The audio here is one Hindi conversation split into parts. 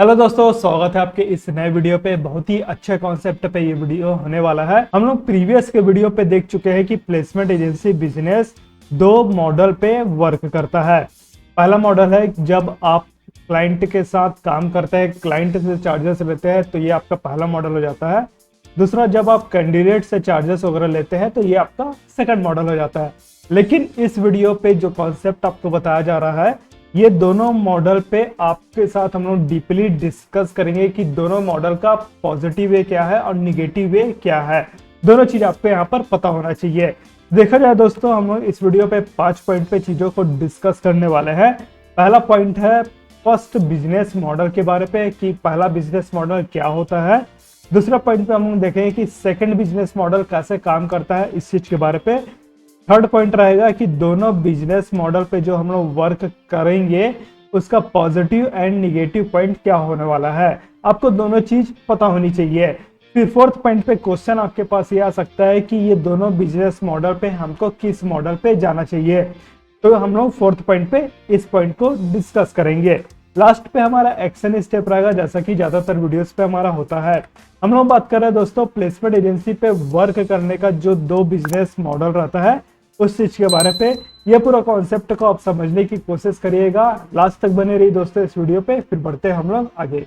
हेलो दोस्तों, स्वागत है आपके इस नए वीडियो पे। बहुत ही अच्छे कॉन्सेप्ट पे ये वीडियो होने वाला है। हम लोग प्रीवियस के वीडियो पे देख चुके हैं कि प्लेसमेंट एजेंसी बिजनेस दो मॉडल पे वर्क करता है। पहला मॉडल है जब आप क्लाइंट के साथ काम करते हैं, क्लाइंट से चार्जेस लेते हैं, तो ये आपका पहला मॉडल हो जाता है। दूसरा, जब आप कैंडिडेट से चार्जेस वगैरह लेते हैं तो ये आपका सेकंड मॉडल हो जाता है। लेकिन इस वीडियो पे जो कॉन्सेप्ट आपको बताया जा रहा है, ये दोनों मॉडल पे आपके साथ हम लोग डीपली डिस्कस करेंगे कि दोनों मॉडल का पॉजिटिव वे क्या है और निगेटिव वे क्या है। दोनों चीज आपको यहाँ पर पता होना चाहिए। देखा जाए दोस्तों, हम लोग इस वीडियो पे 5 पॉइंट पे चीजों को डिस्कस करने वाले हैं। पहला पॉइंट है फर्स्ट बिजनेस मॉडल के बारे पे कि पहला बिजनेस मॉडल क्या होता है। दूसरा पॉइंट पे हम लोग देखेंगे कि सेकंड बिजनेस मॉडल कैसे काम करता है, इस चीज के बारे पे। थर्ड पॉइंट रहेगा कि दोनों बिजनेस मॉडल पे जो हम लोग वर्क करेंगे उसका पॉजिटिव एंड निगेटिव पॉइंट क्या होने वाला है। आपको दोनों चीज पता होनी चाहिए। फिर फोर्थ पॉइंट पे क्वेश्चन आपके पास ये आ सकता है कि ये दोनों बिजनेस मॉडल पे हमको किस मॉडल पे जाना चाहिए। तो हम लोग फोर्थ पॉइंट पे इस पॉइंट को डिस्कस करेंगे। लास्ट पे हमारा एक्शन स्टेप रहेगा, जैसा कि ज्यादातर वीडियोस पे हमारा होता है। हम लोग बात कर रहे हैं दोस्तों प्लेसमेंट एजेंसी पे वर्क करने का जो दो बिजनेस मॉडल रहता है उस चीज के बारे पे। ये पूरा कॉन्सेप्ट को आप समझने की कोशिश करिएगा। लास्ट तक बने रहिए दोस्तों इस वीडियो पे। फिर बढ़ते हैं हम लोग आगे।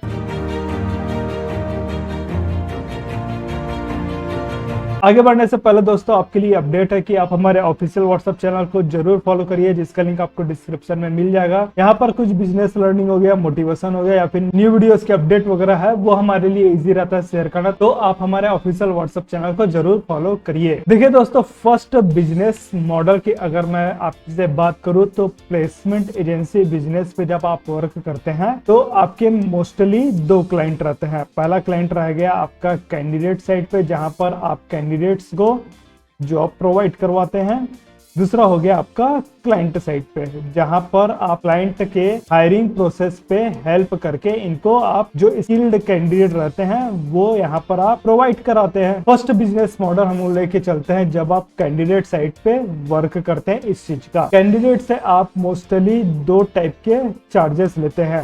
आगे बढ़ने से पहले दोस्तों आपके लिए अपडेट है कि आप हमारे ऑफिशियल व्हाट्सएप चैनल को जरूर फॉलो करिए, जिसका लिंक आपको डिस्क्रिप्शन में मिल जाएगा। यहाँ पर कुछ बिजनेस लर्निंग हो गया, मोटिवेशन हो गया या फिर न्यू वीडियोस के अपडेट वगैरह है, वो हमारे लिए इजी रहता है शेयर करना। तो आप हमारे ऑफिशियल व्हाट्सएप चैनल को जरूर फॉलो करिए। देखिए दोस्तों, फर्स्ट बिजनेस मॉडल की अगर मैं आपसे बात करूँ तो प्लेसमेंट एजेंसी बिजनेस पे जब आप वर्क करते हैं तो आपके मोस्टली दो क्लाइंट रहते हैं। पहला क्लाइंट रह गया आपका कैंडिडेट साइड पे, जहां पर आप कैंडिडेट्स को जॉब प्रोवाइड करवाते हैं। दूसरा हो गया आपका क्लाइंट साइड पे, जहां पर आप क्लाइंट के हायरिंग प्रोसेस पे हेल्प करके इनको आप जो स्किल्ड कैंडिडेट रहते हैं वो यहाँ पर आप प्रोवाइड कराते हैं। फर्स्ट बिजनेस मॉडल हम लेके चलते हैं जब आप कैंडिडेट साइड पे वर्क करते हैं। इस चीज का कैंडिडेट से आप मोस्टली दो टाइप के चार्जेस लेते हैं।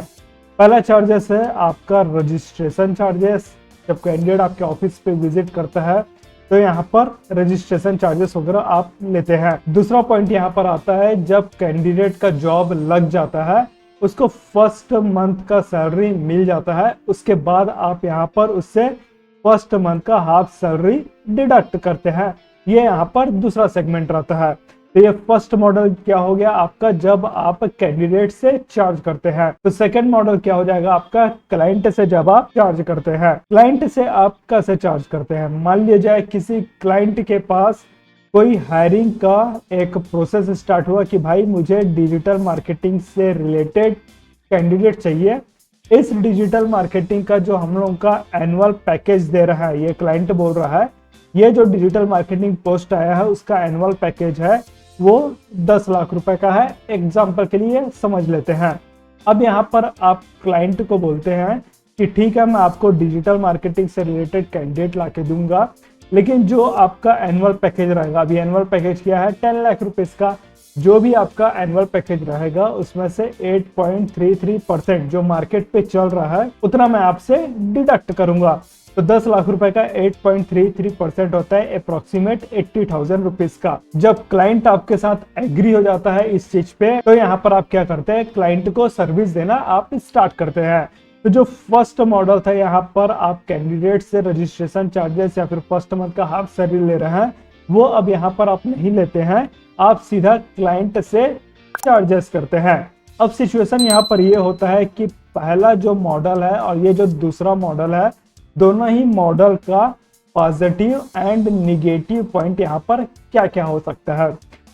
पहला चार्जेस है आपका रजिस्ट्रेशन चार्जेस। जब कैंडिडेट आपके ऑफिस पे विजिट करता है तो यहाँ पर रजिस्ट्रेशन चार्जेस वगैरह आप लेते हैं। दूसरा पॉइंट यहाँ पर आता है जब कैंडिडेट का जॉब लग जाता है, उसको फर्स्ट मंथ का सैलरी मिल जाता है, उसके बाद आप यहाँ पर उससे फर्स्ट मंथ का हाफ सैलरी डिडक्ट करते हैं। ये यहाँ पर दूसरा सेगमेंट रहता है। तो ये फर्स्ट मॉडल क्या हो गया आपका जब आप कैंडिडेट से चार्ज करते हैं। तो सेकंड मॉडल क्या हो जाएगा आपका क्लाइंट से जब आप चार्ज करते हैं। क्लाइंट से आप कैसे चार्ज करते हैं? मान लिया जाए किसी क्लाइंट के पास कोई हायरिंग का एक प्रोसेस स्टार्ट हुआ कि भाई मुझे डिजिटल मार्केटिंग से रिलेटेड कैंडिडेट चाहिए। इस डिजिटल मार्केटिंग का जो हम लोगों का एनुअल पैकेज दे रहा है, ये क्लाइंट बोल रहा है, ये जो डिजिटल मार्केटिंग पोस्ट आया है उसका एनुअल पैकेज है वो 10 लाख रुपए का है। एग्जाम्पल के लिए समझ लेते हैं। अब यहाँ पर आप क्लाइंट को बोलते हैं कि ठीक है, मैं आपको डिजिटल मार्केटिंग से रिलेटेड कैंडिडेट ला के दूंगा, लेकिन जो आपका एनुअल पैकेज रहेगा, अभी एनुअल पैकेज क्या है 10 लाख रुपीज का, जो भी आपका एनुअल पैकेज रहेगा उसमें से 8.33% जो मार्केट पे चल रहा है उतना मैं आपसे डिडक्ट करूंगा। तो 10 लाख रुपए का 8.33% होता है अप्रोक्सीमेट 80,000 रुपीज का। जब क्लाइंट आपके साथ एग्री हो जाता है इस चीज पे, तो यहाँ पर आप क्या करते हैं, क्लाइंट को सर्विस देना आप स्टार्ट करते हैं। तो जो फर्स्ट मॉडल था यहाँ पर आप कैंडिडेट से रजिस्ट्रेशन चार्जेस या फिर फर्स्ट मंथ का हाफ सैलरी ले रहे हैं, वो अब यहाँ पर आप नहीं लेते हैं, आप सीधा क्लाइंट से चार्जेस करते हैं। अब सिचुएशन यहाँ पर ये होता है कि पहला जो मॉडल है और ये जो दूसरा मॉडल है, दोनों ही मॉडल का पॉजिटिव एंड निगेटिव पॉइंट यहाँ पर क्या क्या हो सकता है।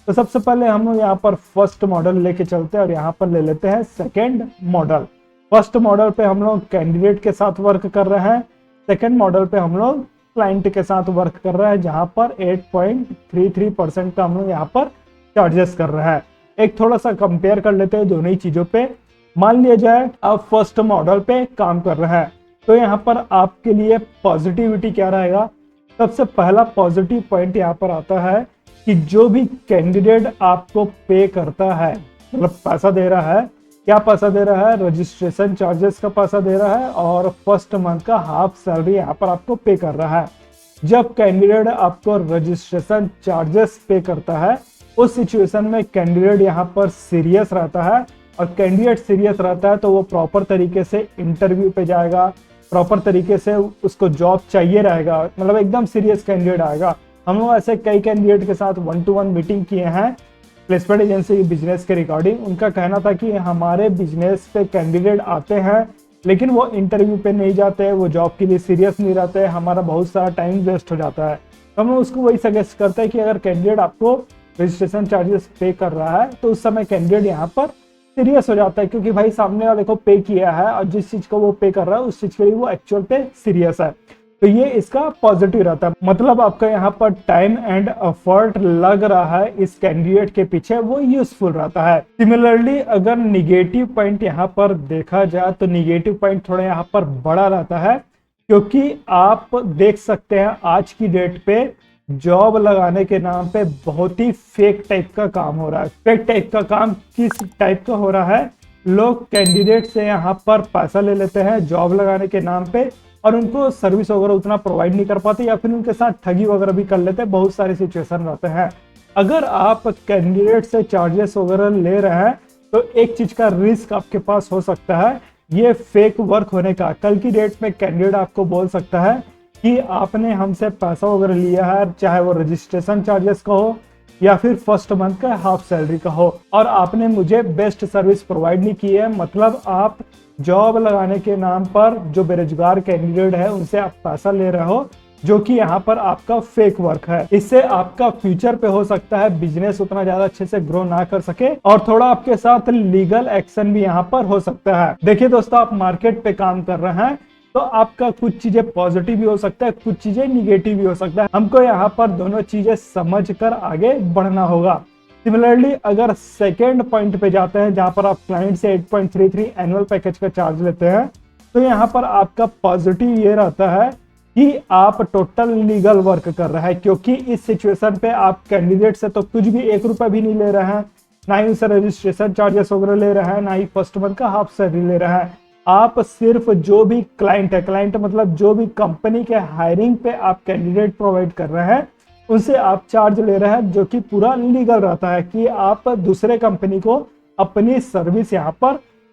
तो सबसे पहले हम लोग यहाँ पर फर्स्ट मॉडल लेके चलते हैं और यहाँ पर ले लेते हैं सेकंड मॉडल। फर्स्ट मॉडल पे हम लोग कैंडिडेट के साथ वर्क कर रहे हैं, सेकंड मॉडल पे हम लोग क्लाइंट के साथ वर्क कर रहे हैं, जहां पर 8.33% का हम लोग यहाँ पर चार्जेस कर रहे हैं। एक थोड़ा सा कंपेयर कर लेते हैं दोनों ही चीजों पे। मान लिया जाए आप फर्स्ट मॉडल पे काम कर रहे हैं, तो यहाँ पर आपके लिए पॉजिटिविटी क्या रहेगा? सबसे पहला पॉजिटिव पॉइंट यहाँ पर आता है कि जो भी कैंडिडेट आपको पे करता है, मतलब पैसा दे रहा है, क्या पैसा दे रहा है, रजिस्ट्रेशन चार्जेस का पैसा दे रहा है और फर्स्ट मंथ का हाफ सैलरी यहाँ पर आपको पे कर रहा है। जब कैंडिडेट आपको रजिस्ट्रेशन चार्जेस पे करता है उस सिचुएशन में कैंडिडेट यहाँ पर सीरियस रहता है, और कैंडिडेट सीरियस रहता है तो वो प्रॉपर तरीके से इंटरव्यू पे जाएगा, प्रॉपर तरीके से उसको जॉब चाहिए रहेगा, मतलब एकदम सीरियस कैंडिडेट आएगा। हम लोग ऐसे कई कैंडिडेट के साथ 1-to-1 मीटिंग किए हैं प्लेसमेंट एजेंसी की बिजनेस के रिगार्डिंग। उनका कहना था कि हमारे बिजनेस पे कैंडिडेट आते हैं लेकिन वो इंटरव्यू पे नहीं जाते, वो जॉब के लिए सीरियस नहीं रहते, हमारा बहुत सारा टाइम वेस्ट हो जाता है। तो हम उसको वही सजेस्ट करते हैं कि अगर कैंडिडेट आपको रजिस्ट्रेशन चार्जेस पे कर रहा है तो उस समय कैंडिडेट यहाँ पर सीरियस हो जाता है, क्योंकि भाई सामने वाले को पे किया है और जिस चीज को वो पे कर रहा है उस चीज के लिए वो एक्चुअल पे सीरियस है। तो ये इसका पॉजिटिव रहता है, मतलब आपका यहाँ पर टाइम एंड एफर्ट लग रहा है इस कैंडिडेट के पीछे, वो यूजफुल रहता है। सिमिलरली अगर निगेटिव पॉइंट यहाँ पर देखा जाए तो निगेटिव पॉइंट थोड़ा यहाँ पर बड़ा रहता है, क्योंकि आप देख सकते हैं आज की डेट पे जॉब लगाने के नाम पे बहुत ही फेक टाइप का काम हो रहा है। फेक टाइप का काम किस टाइप का हो रहा है, लोग कैंडिडेट से यहाँ पर पैसा ले लेते हैं जॉब लगाने के नाम पे और उनको सर्विस वगैरह उतना प्रोवाइड नहीं कर पाते, या फिर उनके साथ ठगी वगैरह भी कर लेते हैं। बहुत सारे सिचुएशन रहते हैं। अगर आप कैंडिडेट से चार्जेस वगैरह ले रहे हैं तो एक चीज का रिस्क आपके पास हो सकता है, ये फेक वर्क होने का। कल की डेट में कैंडिडेट आपको बोल सकता है कि आपने हमसे पैसा वगैरह लिया है, चाहे वो रजिस्ट्रेशन चार्जेस का हो या फिर फर्स्ट मंथ का हाफ सैलरी का हो, और आपने मुझे बेस्ट सर्विस प्रोवाइड नहीं की है। मतलब आप जॉब लगाने के नाम पर जो बेरोजगार कैंडिडेट है उनसे आप पैसा ले रहे हो, जो कि यहाँ पर आपका फेक वर्क है। इससे आपका फ्यूचर पे हो सकता है बिजनेस उतना ज्यादा अच्छे से ग्रो ना कर सके और थोड़ा आपके साथ लीगल एक्शन भी यहाँ पर हो सकता है। देखिए दोस्तों, आप मार्केट पे काम कर रहे हैं तो आपका कुछ चीजें पॉजिटिव भी हो सकता है, कुछ चीजें निगेटिव भी हो सकता है। हमको यहाँ पर दोनों चीजें समझ कर आगे बढ़ना होगा। सिमिलरली अगर सेकेंड पॉइंट पे जाते हैं जहां पर आप क्लाइंट से 8.33 एनुअल पैकेज का चार्ज लेते हैं, तो यहाँ पर आपका पॉजिटिव ये रहता है कि आप टोटल लीगल वर्क कर रहे हैं, क्योंकि इस सिचुएशन पे आप कैंडिडेट से तो कुछ भी 1 रुपया भी नहीं ले रहे हैं, ना ही उसे रजिस्ट्रेशन चार्जेस वगैरह ले रहे हैं, ना ही फर्स्ट मंथ का हाफ सैलरी ले रहे हैं। आप सिर्फ जो भी क्लाइंट है, क्लाइंट मतलब जो भी कंपनी के हायरिंग पे आप कैंडिडेट प्रोवाइड कर रहे हैं उनसे आप चार्ज ले रहे हैं, जो कि पूरा लीगल रहता है कि आप दूसरे कंपनी को अपनी सर्विस यहाँ पर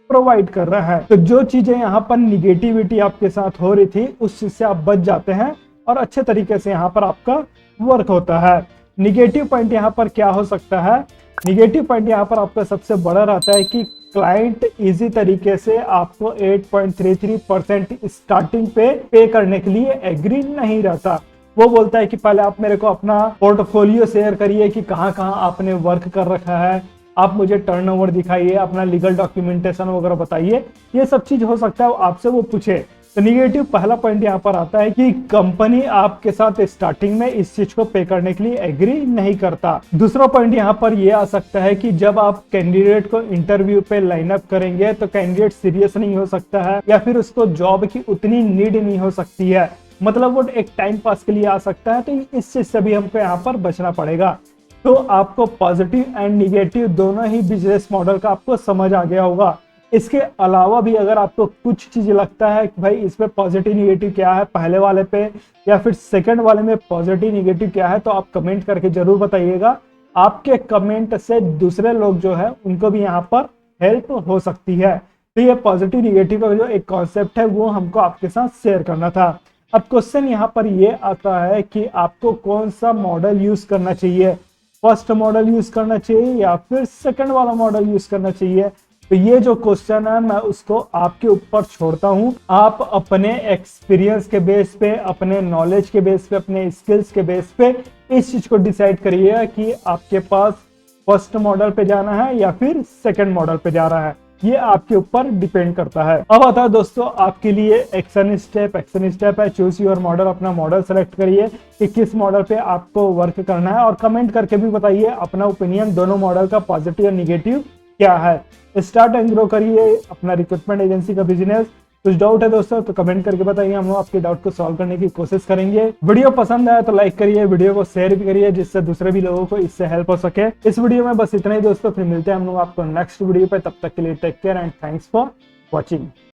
प्रोवाइड कर रहे हैं। तो जो चीजें यहाँ पर निगेटिविटी आपके साथ हो रही थी उस चीज से आप बच जाते हैं और अच्छे तरीके से यहाँ पर आपका वर्क होता है। निगेटिव पॉइंट यहाँ पर क्या हो सकता है, निगेटिव पॉइंट यहाँ पर आपका सबसे बड़ा रहता है कि क्लाइंट इजी तरीके से आपको 8.33% स्टार्टिंग पे करने के लिए एग्री नहीं रहता। वो बोलता है कि पहले आप मेरे को अपना पोर्टफोलियो शेयर करिए कि कहाँ कहाँ आपने वर्क कर रखा है, आप मुझे टर्नओवर दिखाइए, अपना लीगल डॉक्यूमेंटेशन वगैरह बताइए। ये सब चीज हो सकता है आपसे वो पूछे। तो निगेटिव पहला पॉइंट यहाँ पर आता है कि कंपनी आपके साथ स्टार्टिंग में इस चीज को पे करने के लिए एग्री नहीं करता। दूसरा पॉइंट यहाँ पर ये आ सकता है कि जब आप कैंडिडेट को इंटरव्यू पे लाइन अप करेंगे तो कैंडिडेट सीरियस नहीं हो सकता है, या फिर उसको जॉब की उतनी नीड नहीं हो सकती है, मतलब वो एक टाइम पास के लिए आ सकता है। तो इस चीज से भी हमको यहाँ पर बचना पड़ेगा। तो आपको पॉजिटिव एंड निगेटिव दोनों ही बिजनेस मॉडल का आपको समझ आ गया होगा। इसके अलावा भी अगर आपको कुछ चीज लगता है कि भाई इसमें पॉजिटिव निगेटिव क्या है, पहले वाले पे या फिर सेकंड वाले में पॉजिटिव निगेटिव क्या है, तो आप कमेंट करके जरूर बताइएगा। आपके कमेंट से दूसरे लोग जो है उनको भी यहाँ पर हेल्प हो सकती है। तो ये पॉजिटिव निगेटिव का जो एक कॉन्सेप्ट है वो हमको आपके साथ शेयर करना था। अब क्वेश्चन यहाँ पर ये आता है कि आपको कौन सा मॉडल यूज करना चाहिए, फर्स्ट मॉडल यूज करना चाहिए या फिर सेकंड वाला मॉडल यूज करना चाहिए। तो ये जो क्वेश्चन है मैं उसको आपके ऊपर छोड़ता हूँ। आप अपने एक्सपीरियंस के बेस पे, अपने नॉलेज के बेस पे, अपने स्किल्स के बेस पे इस चीज को डिसाइड करिए कि आपके पास फर्स्ट मॉडल पे जाना है या फिर सेकंड मॉडल पे जा रहा है। ये आपके ऊपर डिपेंड करता है। अब आता है दोस्तों आपके लिए एक्शन स्टेप है। चूज योर मॉडल, अपना मॉडल सेलेक्ट करिए कि किस मॉडल पे आपको वर्क करना है, और कमेंट करके भी बताइए अपना ओपिनियन दोनों मॉडल का पॉजिटिव और निगेटिव क्या है। स्टार्ट एंड ग्रो करिए अपना रिक्रूटमेंट एजेंसी का बिजनेस। कुछ डाउट है दोस्तों तो कमेंट करके बताइए, हम लोग आपके डाउट को सॉल्व करने की कोशिश करेंगे। वीडियो पसंद आया तो लाइक करिए, वीडियो को शेयर भी करिए जिससे दूसरे भी लोगों को इससे हेल्प हो सके। इस वीडियो में बस इतना ही दोस्तों, फिर मिलते हैं हम लोग आपको नेक्स्ट वीडियो पे। तब तक के लिए take care and thanks for watching.